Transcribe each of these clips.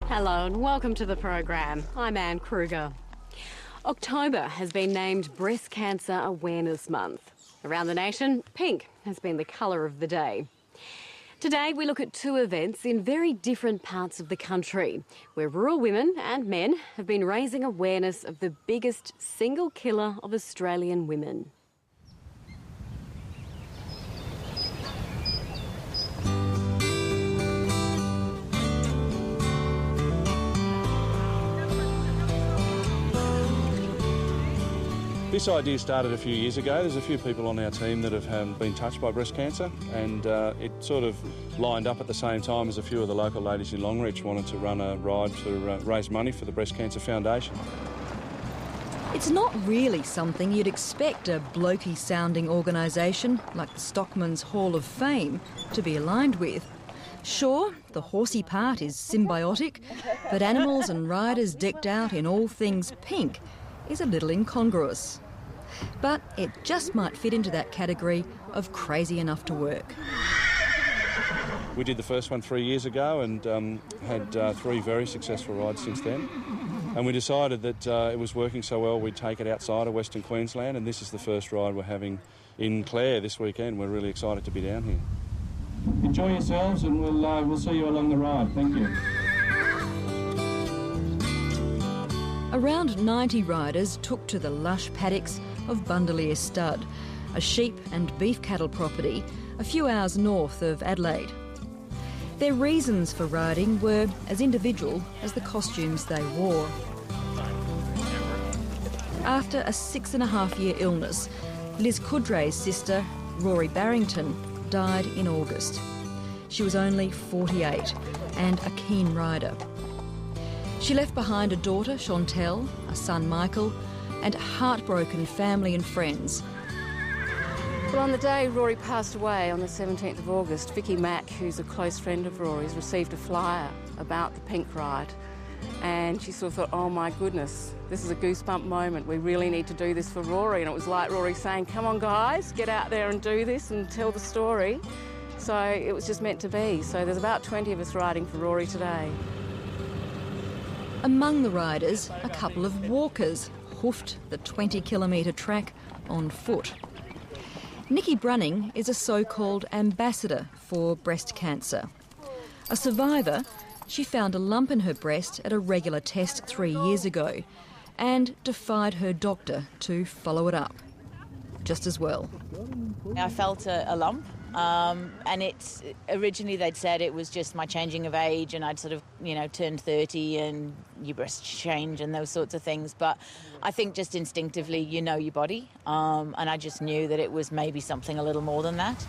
Hello and welcome to the program. I'm Anne Kruger. October has been named Breast Cancer Awareness Month. Around the nation, pink has been the colour of the day. Today we look at two events in very different parts of the country, where rural women and men have been raising awareness of the biggest single killer of Australian women. This idea started a few years ago. There's a few people on our team that have been touched by breast cancer, and it sort of lined up at the same time as a few of the local ladies in Longreach wanted to run a ride to raise money for the Breast Cancer Foundation. It's not really something you'd expect a blokey-sounding organisation like the Stockman's Hall of Fame to be aligned with. Sure, the horsey part is symbiotic, but animals and riders decked out in all things pink is a little incongruous. But it just might fit into that category of crazy enough to work. We did the first one 3 years ago and had 3 very successful rides since then. And we decided that it was working so well we'd take it outside of Western Queensland, and this is the first ride we're having in Clare this weekend. We're really excited to be down here. Enjoy yourselves, and we'll see you along the ride. Thank you. Around 90 riders took to the lush paddocks of Bundaleer Stud, a sheep and beef cattle property a few hours north of Adelaide. Their reasons for riding were as individual as the costumes they wore. After a 6.5-year illness, Liz Coudraye's sister, Rory Barrington, died in August. She was only 48 and a keen rider. She left behind a daughter, Chantelle, a son, Michael, and heartbroken family and friends. Well, on the day Rory passed away, on the 17th of August, Vicky Mack, who's a close friend of Rory's, received a flyer about the pink ride. And she sort of thought, oh my goodness, this is a goosebump moment. We really need to do this for Rory. And it was like Rory saying, come on guys, get out there and do this and tell the story. So it was just meant to be. So there's about 20 of us riding for Rory today. Among the riders, a couple of walkers hoofed the 20-kilometre track on foot. Nicky Brunning is a so-called ambassador for breast cancer. A survivor, she found a lump in her breast at a regular test 3 years ago and defied her doctor to follow it up. Just as well. I felt a lump, and it's originally they'd said it was just my changing of age, and I'd sort of, turned 30 and your breasts change and those sorts of things. But I think just instinctively, you know your body, and I just knew that it was maybe something a little more than that.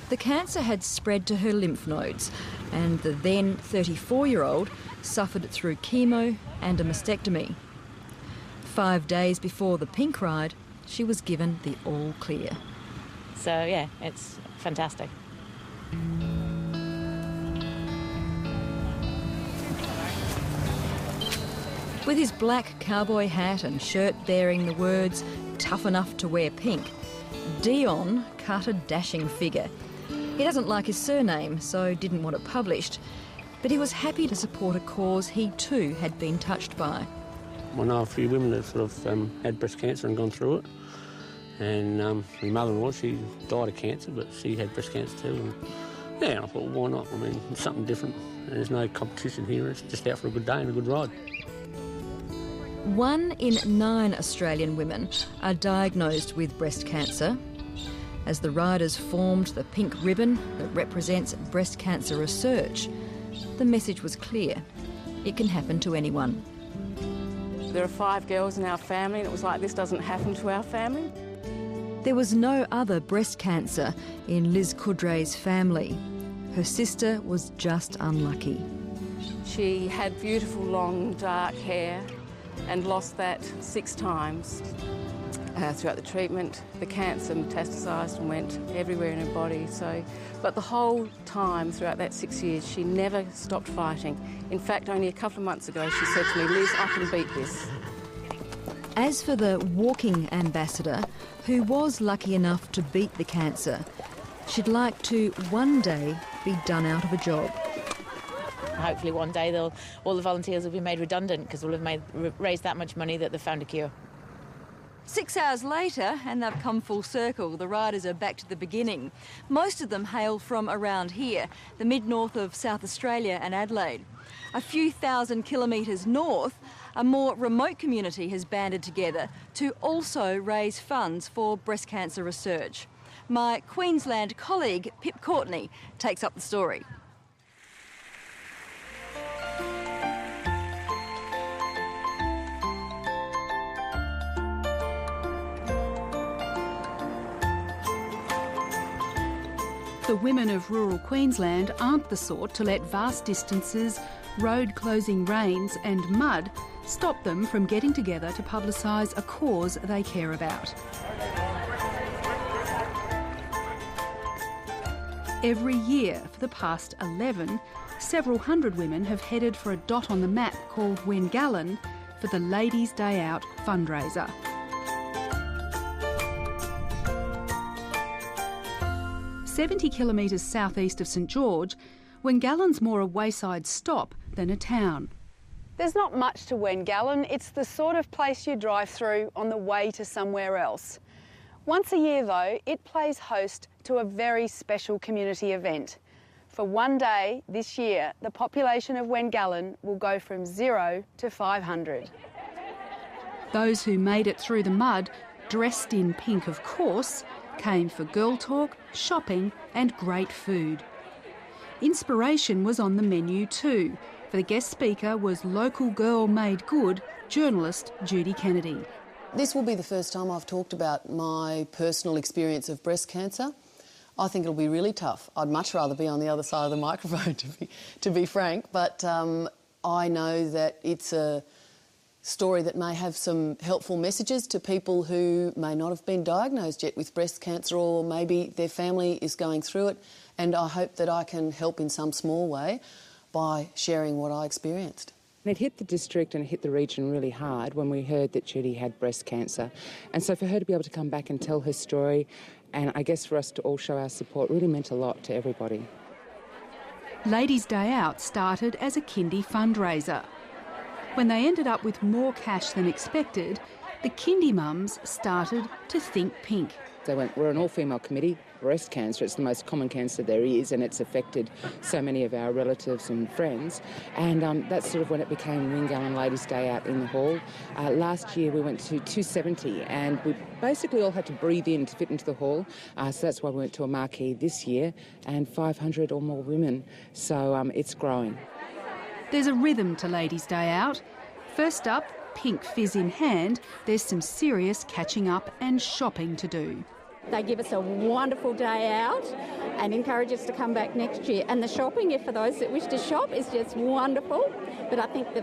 The cancer had spread to her lymph nodes, and the then 34-year-old suffered through chemo and a mastectomy. 5 days before the pink ride, she was given the all clear. So, yeah, it's fantastic. With his black cowboy hat and shirt bearing the words, tough enough to wear pink, Dion cut a dashing figure. He doesn't like his surname, so didn't want it published, but he was happy to support a cause he too had been touched by. I know a few women that sort of had breast cancer and gone through it. And my mother-in-law, she died of cancer, but she had breast cancer too. And yeah, I thought, why not? I mean, it's something different. There's no competition here. It's just out for a good day and a good ride. 1 in 9 Australian women are diagnosed with breast cancer. As the riders formed the pink ribbon that represents breast cancer research, the message was clear. It can happen to anyone. There are 5 girls in our family, and it was like, this doesn't happen to our family. There was no other breast cancer in Liz Coudraye's family. Her sister was just unlucky. She had beautiful, long, dark hair and lost that 6 times. Throughout the treatment, the cancer metastasised and went everywhere in her body. But the whole time throughout that 6 years, she never stopped fighting. In fact, only a couple of months ago, she said to me, Liz, I can beat this. As for the walking ambassador, who was lucky enough to beat the cancer, she'd like to one day be done out of a job. hopefully one day all the volunteers will be made redundant because we'll have raised that much money that they've found a cure. 6 hours later, and they've come full circle. The riders are back to the beginning. Most of them hail from around here, the mid-north of South Australia and Adelaide. A few thousand kilometres north, a more remote community has banded together to also raise funds for breast cancer research. My Queensland colleague, Courtney, takes up the story. The women of rural Queensland aren't the sort to let vast distances, road-closing rains and mud stop them from getting together to publicise a cause they care about. Every year for the past 11, several hundred women have headed for a dot on the map called Weengallon for the Ladies' Day Out fundraiser. 70 kilometres southeast of St George, Weengallon's more a wayside stop than a town. There's not much to Weengallon. It's the sort of place you drive through on the way to somewhere else. Once a year, though, it plays host to a very special community event. For one day this year, the population of Weengallon will go from 0 to 500. Those who made it through the mud, dressed in pink of course, came for girl talk, shopping and great food. Inspiration was on the menu too, for the guest speaker was local girl made good journalist Judy Kennedy. This will be the first time I've talked about my personal experience of breast cancer. I think it'll be really tough. I'd much rather be on the other side of the microphone, to be frank, but I know that it's a story that may have some helpful messages to people who may not have been diagnosed yet with breast cancer, or maybe their family is going through it, and I hope that I can help in some small way by sharing what I experienced. It hit the district and it hit the region really hard when we heard that Judy had breast cancer. And so for her to be able to come back and tell her story, and I guess for us to all show our support, really meant a lot to everybody. Ladies' Day Out started as a Kindy fundraiser. When they ended up with more cash than expected, the Kindy mums started to think pink. They went, we're an all-female committee. Breast cancer, it's the most common cancer there is, and it's affected so many of our relatives and friends. And that's sort of when it became Weengallon Ladies' Day Out in the hall. Last year we went to 270, and we basically all had to breathe in to fit into the hall. So that's why we went to a marquee this year, and 500 or more women. So it's growing. There's a rhythm to Ladies' Day Out. First up, pink fizz in hand, there's some serious catching up and shopping to do. They give us a wonderful day out and encourage us to come back next year. And the shopping, if for those that wish to shop, is just wonderful. But I think the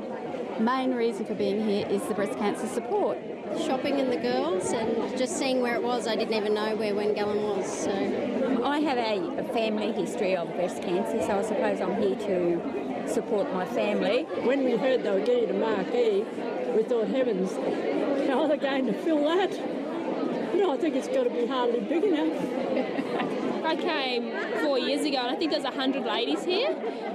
main reason for being here is the breast cancer support. Shopping in the girls and just seeing where it was. I didn't even know where Weengallon was. So I have a family history of breast cancer, so I suppose I'm here to support my family. When we heard they were getting a marquee, we thought, heavens, how are they going to fill that? I think it's got to be hardly big enough. I came 4 years ago and I think there's 100 ladies here,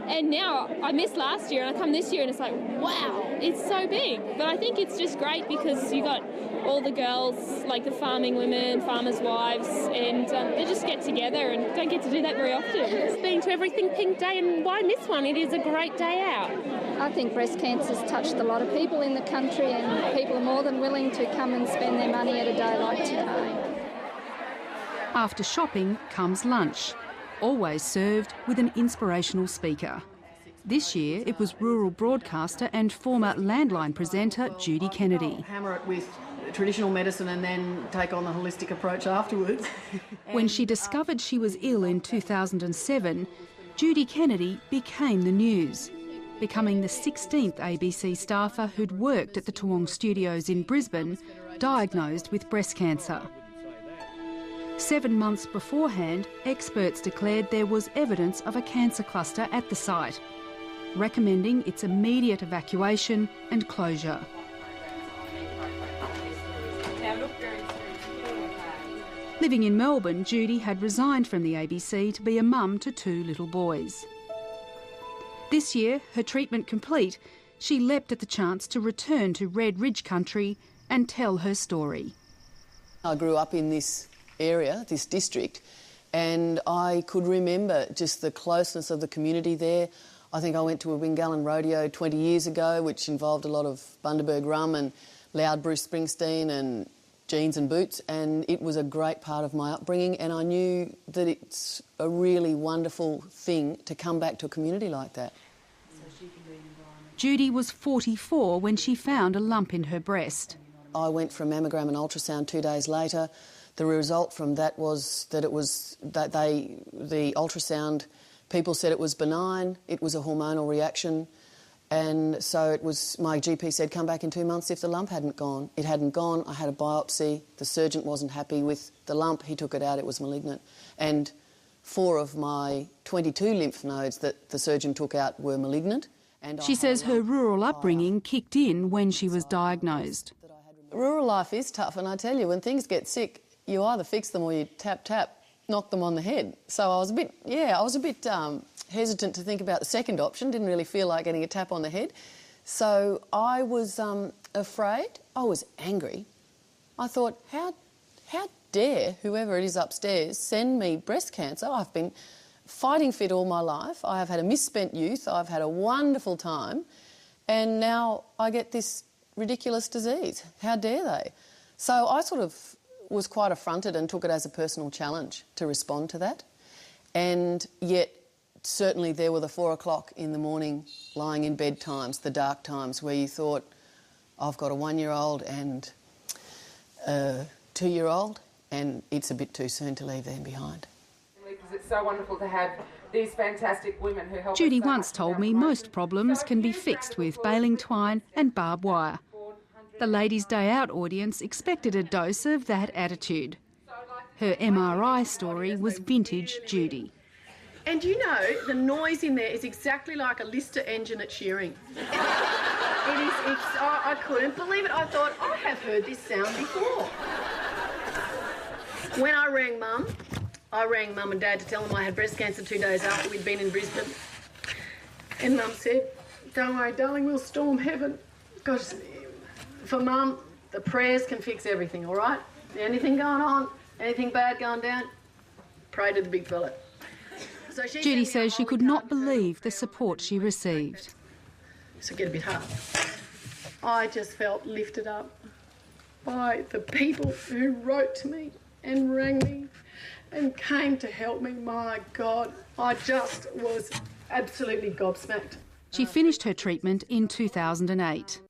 and now I missed last year and I come this year and it's like, wow, it's so big. But I think it's just great because you got all the girls, like the farming women, farmers' wives, and they just get together and don't get to do that very often. It's been to Everything Pink Day, and why miss one? It is a great day out. I think breast cancer's touched a lot of people in the country, and people are more than willing to come and spend their money at a day like today. After shopping comes lunch, always served with an inspirational speaker. This year it was rural broadcaster and former Landline presenter Judy Kennedy. Hammer it with traditional medicine and then take on the holistic approach afterwards. When she discovered she was ill in 2007, Judy Kennedy became the news, becoming the 16th ABC staffer who'd worked at the Toowong Studios in Brisbane, diagnosed with breast cancer. 7 months beforehand, experts declared there was evidence of a cancer cluster at the site, recommending its immediate evacuation and closure. Living in Melbourne, Judy had resigned from the ABC to be a mum to 2 little boys. This year, her treatment complete, she leapt at the chance to return to Red Ridge country and tell her story. I grew up in this area, this district, and I could remember just the closeness of the community there. I think I went to a Weengallon rodeo 20 years ago, which involved a lot of Bundaberg rum and loud Bruce Springsteen and jeans and boots, and it was a great part of my upbringing, and I knew that it's a really wonderful thing to come back to a community like that. Judy was 44 when she found a lump in her breast. I went for a mammogram and ultrasound 2 days later. The result from that was that the ultrasound, people said it was benign, it was a hormonal reaction, and so it was, my GP said come back in 2 months if the lump hadn't gone. It hadn't gone, I had a biopsy, the surgeon wasn't happy with the lump, he took it out, it was malignant. And 4 of my 22 lymph nodes that the surgeon took out were malignant. And she says her rural upbringing kicked in when she was diagnosed. Rural life is tough, and I tell you, when things get sick, you either fix them or you tap, knock them on the head. So I was a bit hesitant to think about the second option, didn't really feel like getting a tap on the head. So I was afraid, I was angry. I thought, how dare whoever it is upstairs send me breast cancer? I've been fighting fit all my life, I have had a misspent youth, I've had a wonderful time, and now I get this ridiculous disease. How dare they? So I sort of was quite affronted and took it as a personal challenge to respond to that. And yet, certainly there were the 4 o'clock in the morning lying in bed times, the dark times, where you thought, I've got a 1-year-old and a 2-year-old, and it's a bit too soon to leave them behind. Because it's so wonderful to have these fantastic women who help. Judy once told me most problems can be fixed with baling twine and barbed wire. The Ladies' Day Out audience expected a dose of that attitude. Her MRI story was vintage Judy. And you know, the noise in there is exactly like a Lister engine at shearing. I couldn't believe it. I thought, I have heard this sound before. When I rang Mum and Dad to tell them I had breast cancer 2 days after we'd been in Brisbane. And Mum said, don't worry, darling, we'll storm heaven. Because for Mum, the prayers can fix everything, all right? Anything going on, anything bad going down, pray to the big fella. So Judy says she could not believe the support she received. So get a bit hard. I just felt lifted up by the people who wrote to me and rang me and came to help me. My God, I just was absolutely gobsmacked. She finished her treatment in 2008.